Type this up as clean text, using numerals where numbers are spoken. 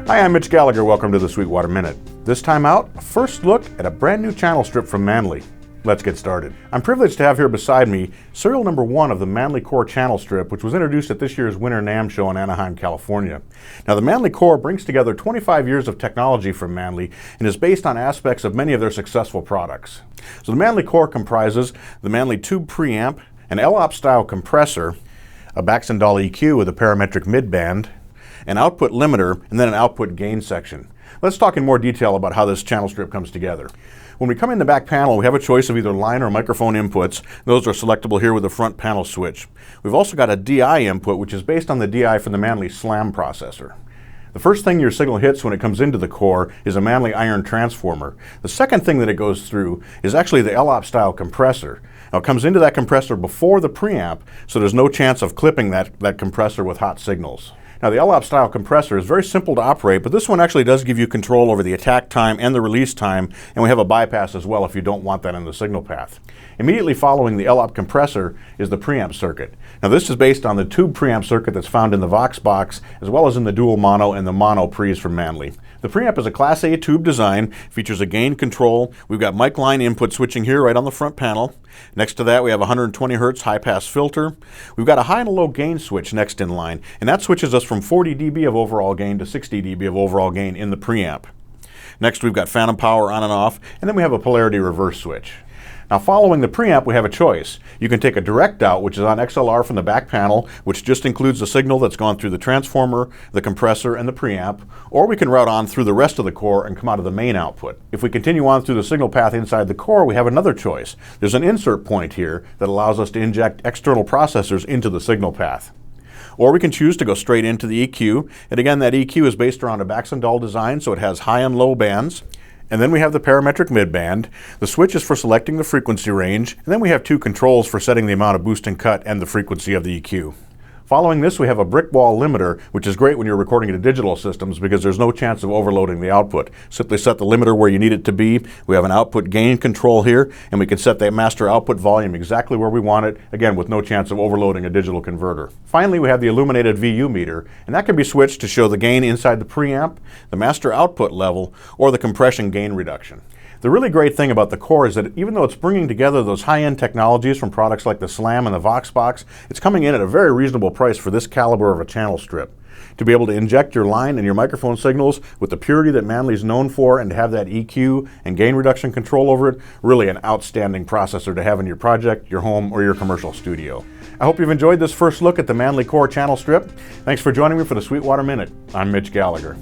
Hi, I'm Mitch Gallagher. Welcome to the Sweetwater Minute. This time out, a first look at a brand new channel strip from Manley. Let's get started. I'm privileged to have here beside me serial number 1 of the Manley Core channel strip, which was introduced at this year's Winter NAMM show in Anaheim, California. Now, the Manley Core brings together 25 years of technology from Manley and is based on aspects of many of their successful products. So the Manley Core comprises the Manley Tube Preamp, an LOP style compressor, a Baxandall EQ with a parametric midband, an output limiter, and then an output gain section. Let's talk in more detail about how this channel strip comes together. When we come in the back panel, we have a choice of either line or microphone inputs. Those are selectable here with the front panel switch. We've also got a DI input, which is based on the DI from the Manley SLAM processor. The first thing your signal hits when it comes into the core is a Manley iron transformer. The second thing that it goes through is actually the LOP style compressor. Now, it comes into that compressor before the preamp, so there's no chance of clipping that compressor with hot signals. Now, the LOP style compressor is very simple to operate, but this one actually does give you control over the attack time and the release time, and we have a bypass as well if you don't want that in the signal path. Immediately following the LOP compressor is the preamp circuit. Now, this is based on the tube preamp circuit that's found in the Vox box, as well as in the dual mono and the mono pre's from Manley. The preamp is a Class A tube design, features a gain control. We've got mic line input switching here right on the front panel. Next to that, we have a 120 Hertz high-pass filter. We've got a high and a low gain switch next in line, and that switches us from 40 dB of overall gain to 60 dB of overall gain in the preamp. Next, we've got phantom power on and off, and then we have a polarity reverse switch. Now, following the preamp, we have a choice. You can take a direct out, which is on XLR from the back panel, which just includes the signal that's gone through the transformer, the compressor, and the preamp, or we can route on through the rest of the core and come out of the main output. If we continue on through the signal path inside the core, we have another choice. There's an insert point here that allows us to inject external processors into the signal path. Or we can choose to go straight into the EQ, and again, that EQ is based around a Baxandall design, so it has high and low bands. And then we have the parametric midband. The switch is for selecting the frequency range, and then we have 2 controls for setting the amount of boost and cut and the frequency of the EQ. Following this, we have a brick wall limiter, which is great when you're recording to digital systems because there's no chance of overloading the output. Simply set the limiter where you need it to be. We have an output gain control here, and we can set that master output volume exactly where we want it, again with no chance of overloading a digital converter. Finally, we have the Illuminated Vu Meter, and that can be switched to show the gain inside the preamp, the master output level, or the compression gain reduction. The really great thing about the Core is that even though it's bringing together those high-end technologies from products like the SLAM and the Vox box, it's coming in at a very reasonable price for this caliber of a channel strip. To be able to inject your line and your microphone signals with the purity that Manley's known for and to have that EQ and gain reduction control over it, really an outstanding processor to have in your project, your home, or your commercial studio. I hope you've enjoyed this first look at the Manley Core channel strip. Thanks for joining me for the Sweetwater Minute. I'm Mitch Gallagher.